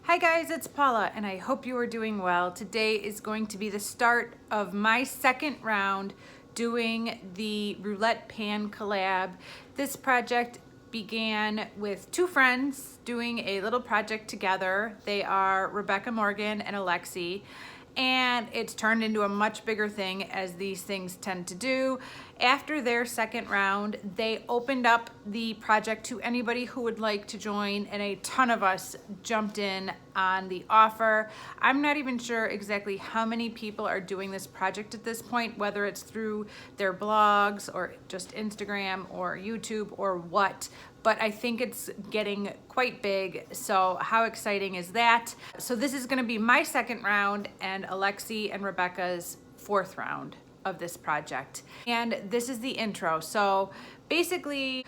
Hi guys, it's Paula and I hope you are doing well. Today is going to be the start of my second round doing the Roulette pan collab. This project began with two friends doing a little project together. They are Rebecca Morgan and Alexi, and it's turned into a much bigger thing, as these things tend to do. After their second round, they opened up the project to anybody who would like to join, and a ton of us jumped in on the offer. I'm not even sure exactly how many people are doing this project at this point, whether it's through their blogs or just Instagram or YouTube or what, but I think it's getting quite big. So how exciting is that? So this is gonna be my second round and Alexi and Rebecca's fourth round of this project. And this is the intro. So basically,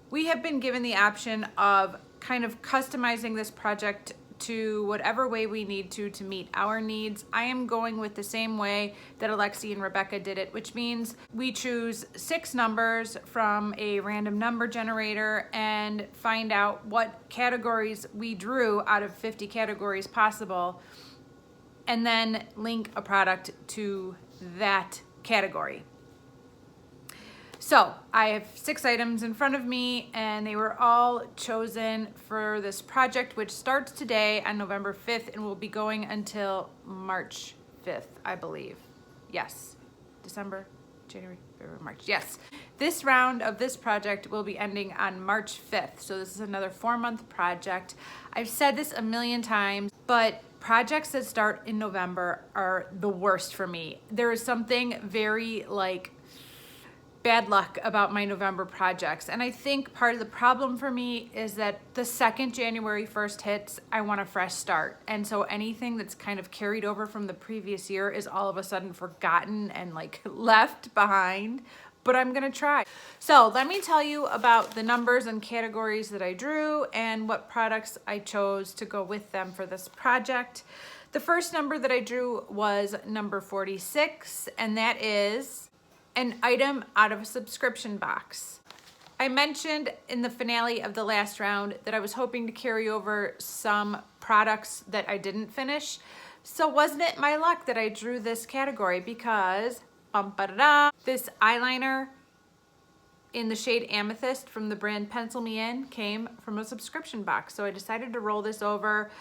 we have been given the option of kind of customizing this project to whatever way we need to meet our needs. I am going with the same way that Alexi and Rebecca did it, which means we choose 6 numbers from a random number generator and find out what categories we drew out of 50 categories possible, and then link a product to that category. So I have 6 items in front of me, and they were all chosen for this project, which starts today on November 5th and will be going until March 5th, I believe. Yes, December, January, February, March, yes. This round of this project will be ending on March 5th. So this is another 4-month project. I've said this a million times, but projects that start in November are the worst for me. There is something very bad luck about my November projects. And I think part of the problem for me is that the second January 1st hits, I want a fresh start. And so anything that's kind of carried over from the previous year is all of a sudden forgotten and left behind, but I'm gonna try. So let me tell you about the numbers and categories that I drew and what products I chose to go with them for this project. The first number that I drew was number 46, and that is an item out of a subscription box. I mentioned in the finale of the last round that I was hoping to carry over some products that I didn't finish. So wasn't it my luck that I drew this category, because this eyeliner in the shade Amethyst from the brand Pencil Me In came from a subscription box. So I decided to roll this over.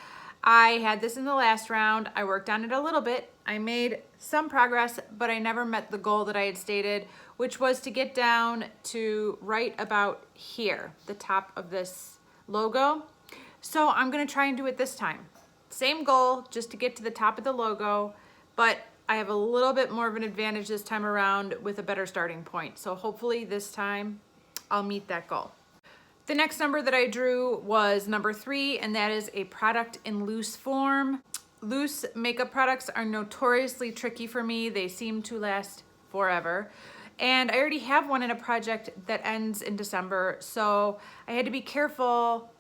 I had this in the last round. I worked on it a little bit. I made some progress, but I never met the goal that I had stated, which was to get down to right about here, the top of this logo. So I'm gonna try and do it this time. Same goal, just to get to the top of the logo, but I have a little bit more of an advantage this time around with a better starting point. So hopefully this time I'll meet that goal. The next number that I drew was number 3, and that is a product in loose form. Loose makeup products are notoriously tricky for me. They seem to last forever. And I already have one in a project that ends in December, so I had to be careful.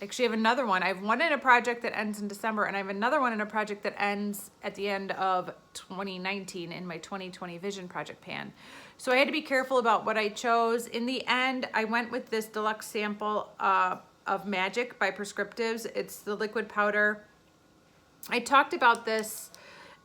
Actually, I have another one. I have one in a project that ends in December, and I have another one in a project that ends at the end of 2019 in my 2020 Vision Project pan. So I had to be careful about what I chose. In the end, I went with this deluxe sample of Magic by Prescriptives. It's the liquid powder. I talked about this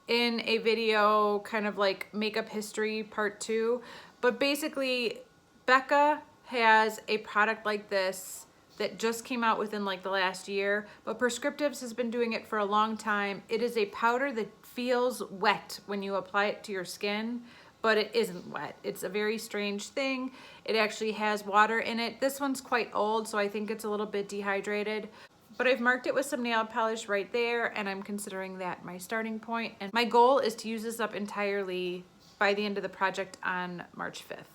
in a video, kind of like makeup history part 2, but basically Becca has a product like this that just came out within the last year, but Prescriptives has been doing it for a long time. It is a powder that feels wet when you apply it to your skin, but it isn't wet. It's a very strange thing. It actually has water in it. This one's quite old, so I think it's a little bit dehydrated, but I've marked it with some nail polish right there, and I'm considering that my starting point. And my goal is to use this up entirely by the end of the project on March 5th.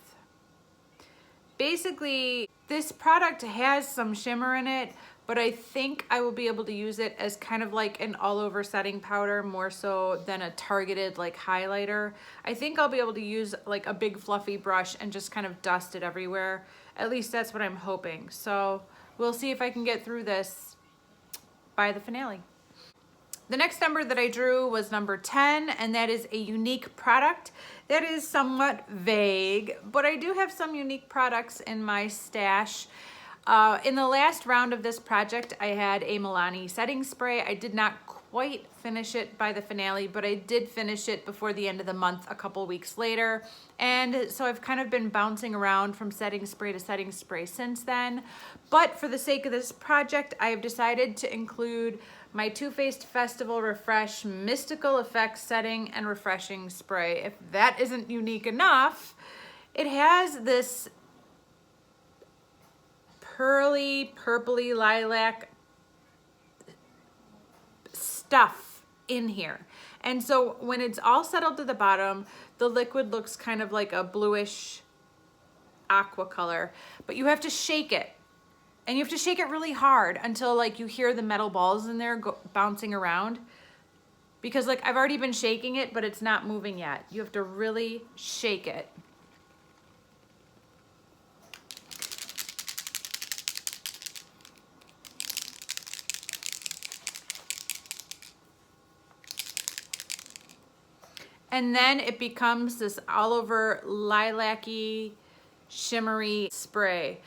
Basically, this product has some shimmer in it, but I think I will be able to use it as kind of like an all-over setting powder more so than a targeted highlighter. I think I'll be able to use a big fluffy brush and just kind of dust it everywhere. At least that's what I'm hoping. So we'll see if I can get through this by the finale. The next number that I drew was number 10, and that is a unique product. That is somewhat vague, but I do have some unique products in my stash. In the last round of this project, I had a Milani setting spray. I did not quite finish it by the finale, but I did finish it before the end of the month a couple weeks later. And so I've kind of been bouncing around from setting spray to setting spray since then. But for the sake of this project, I have decided to include my Too Faced Festival Refresh Mystical Effects Setting and Refreshing Spray. If that isn't unique enough, it has this pearly, purpley lilac stuff in here. And so when it's all settled to the bottom, the liquid looks kind of like a bluish aqua color, but you have to shake it. And you have to shake it really hard until like you hear the metal balls in there bouncing around. Because like I've already been shaking it, but it's not moving yet. You have to really shake it. And then it becomes this all over lilac-y, shimmery spray.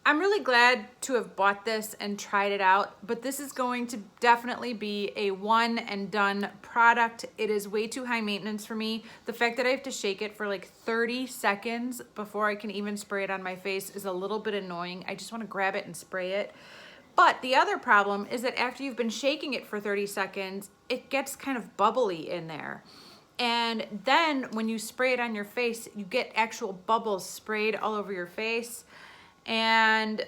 I'm really glad to have bought this and tried it out, but this is going to definitely be a one and done product. It is way too high maintenance for me. The fact that I have to shake it for like 30 seconds before I can even spray it on my face is a little bit annoying. I just want to grab it and spray it. But the other problem is that after you've been shaking it for 30 seconds, it gets kind of bubbly in there. And then when you spray it on your face, you get actual bubbles sprayed all over your face. And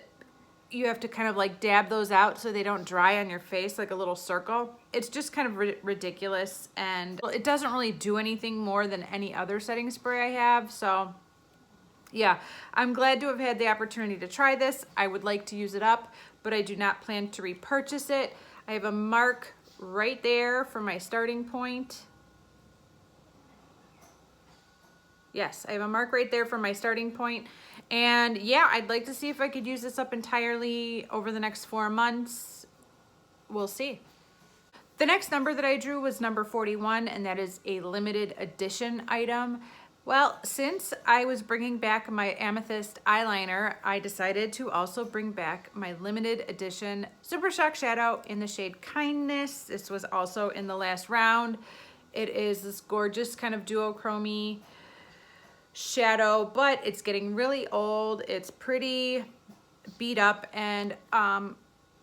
you have to kind of like dab those out so they don't dry on your face like a little circle. It's just kind of ridiculous, and it doesn't really do anything more than any other setting spray I have. So yeah, I'm glad to have had the opportunity to try this. I would like to use it up, but I do not plan to repurchase it. I have a mark right there for my starting point. Yes, I have a mark right there for my starting point. And yeah, I'd like to see if I could use this up entirely over the next 4 months. We'll see. The next number that I drew was number 41, and that is a limited edition item. Well, since I was bringing back my amethyst eyeliner, I decided to also bring back my limited edition Super Shock Shadow in the shade Kindness. This was also in the last round. It is this gorgeous kind of duochrome shadow, but it's getting really old. It's pretty beat up, and I'm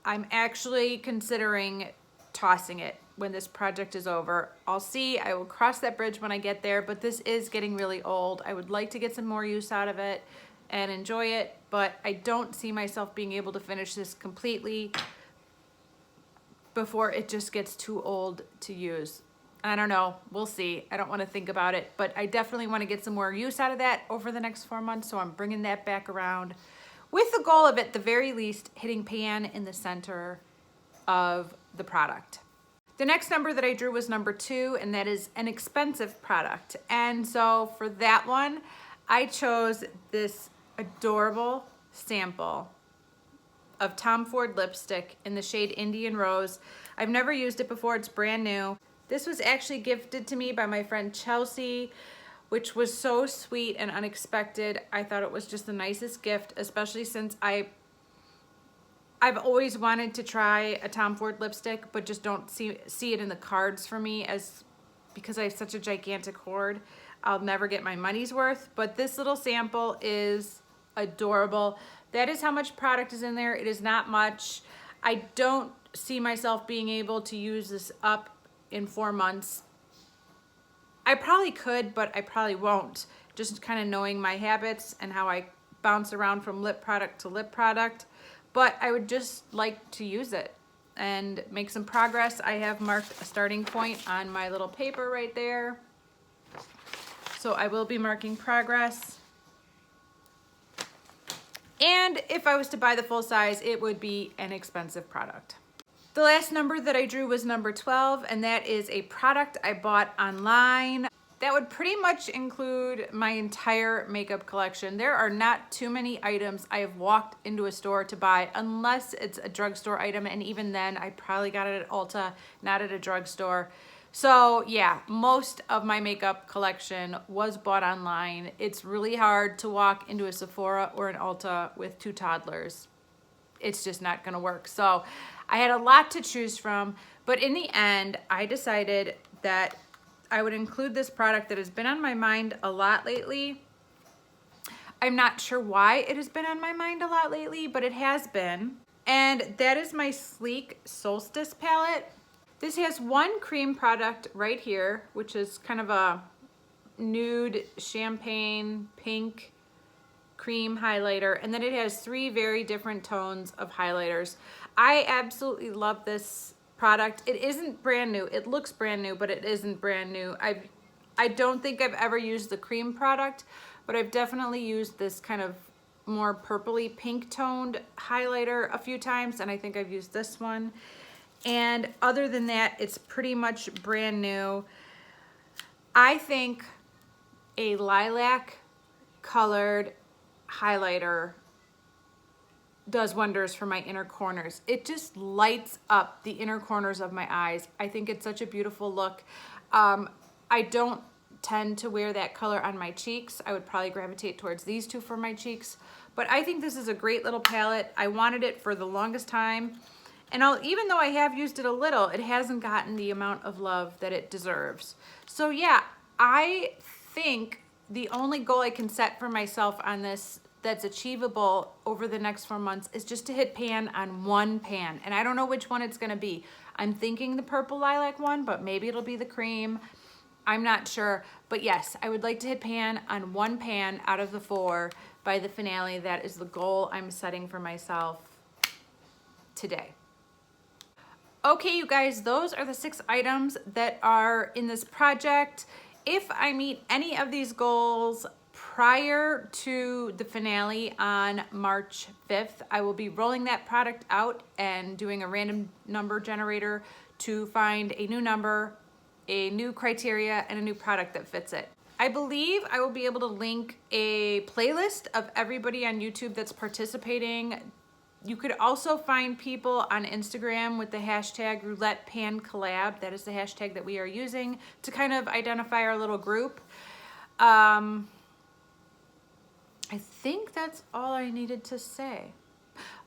actually considering tossing it when this project is over. I'll see. I will cross that bridge when I get there, but this is getting really old. I would like to get some more use out of it and enjoy it, but I don't see myself being able to finish this completely before it just gets too old to use. I don't know, we'll see. I don't want to think about it, but I definitely want to get some more use out of that over the next 4 months, so I'm bringing that back around with the goal of, at the very least, hitting pan in the center of the product. The next number that I drew was number 2, and that is an expensive product. And so for that one, I chose this adorable sample of Tom Ford lipstick in the shade Indian Rose. I've never used it before, it's brand new. This was actually gifted to me by my friend Chelsea, which was so sweet and unexpected. I thought it was just the nicest gift, especially since I've always wanted to try a Tom Ford lipstick, but just don't see it in the cards for me, because I have such a gigantic hoard. I'll never get my money's worth, but this little sample is adorable. That is how much product is in there. It is not much. I don't see myself being able to use this up in 4 months. I probably could, but I probably won't. Just kind of knowing my habits and how I bounce around from lip product to lip product. But I would just like to use it and make some progress. I have marked a starting point on my little paper right there. So I will be marking progress. And if I was to buy the full size, it would be an expensive product. The last number that I drew was number 12, and that is a product I bought online. That would pretty much include my entire makeup collection. There are not too many items I have walked into a store to buy, unless it's a drugstore item, and even then I probably got it at Ulta, not at a drugstore. So yeah, most of my makeup collection was bought online. It's really hard to walk into a Sephora or an Ulta with 2 toddlers. It's just not gonna work. So I had a lot to choose from, but in the end, I decided that I would include this product that has been on my mind a lot lately. I'm not sure why it has been on my mind a lot lately, but it has been. And that is my Sleek Solstice palette. This has one cream product right here, which is kind of a nude champagne pink cream highlighter, and then it has 3 very different tones of highlighters. I absolutely love this product. It isn't brand new. It looks brand new, but it isn't brand new. I don't think I've ever used the cream product, but I've definitely used this kind of more purpley pink toned highlighter a few times, and I think I've used this one. And other than that, it's pretty much brand new. I think a lilac colored highlighter does wonders for my inner corners. It just lights up the inner corners of my eyes. I think it's such a beautiful look. I don't tend to wear that color on my cheeks. I would probably gravitate towards these 2 for my cheeks, but I think this is a great little palette. I wanted it for the longest time, and even though I have used it a little, it hasn't gotten the amount of love that it deserves. So yeah, I think the only goal I can set for myself on this that's achievable over the next 4 months is just to hit pan on one pan. And I don't know which one it's gonna be. I'm thinking the purple lilac one, but maybe it'll be the cream. I'm not sure, but yes, I would like to hit pan on one pan out of the 4 by the finale. That is the goal I'm setting for myself today. Okay, you guys, those are the 6 items that are in this project. If I meet any of these goals prior to the finale on March 5th, I will be rolling that product out and doing a random number generator to find a new number, a new criteria, and a new product that fits it. I believe I will be able to link a playlist of everybody on YouTube that's participating. You could also find people on Instagram with the hashtag Roulette Pan Collab. That is the hashtag that we are using to kind of identify our little group. I think that's all I needed to say.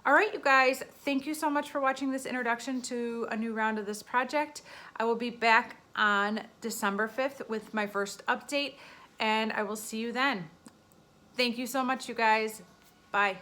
All right, you guys, thank you so much for watching this introduction to a new round of this project. I will be back on December 5th with my first update, and I will see you then. Thank you so much, you guys. Bye.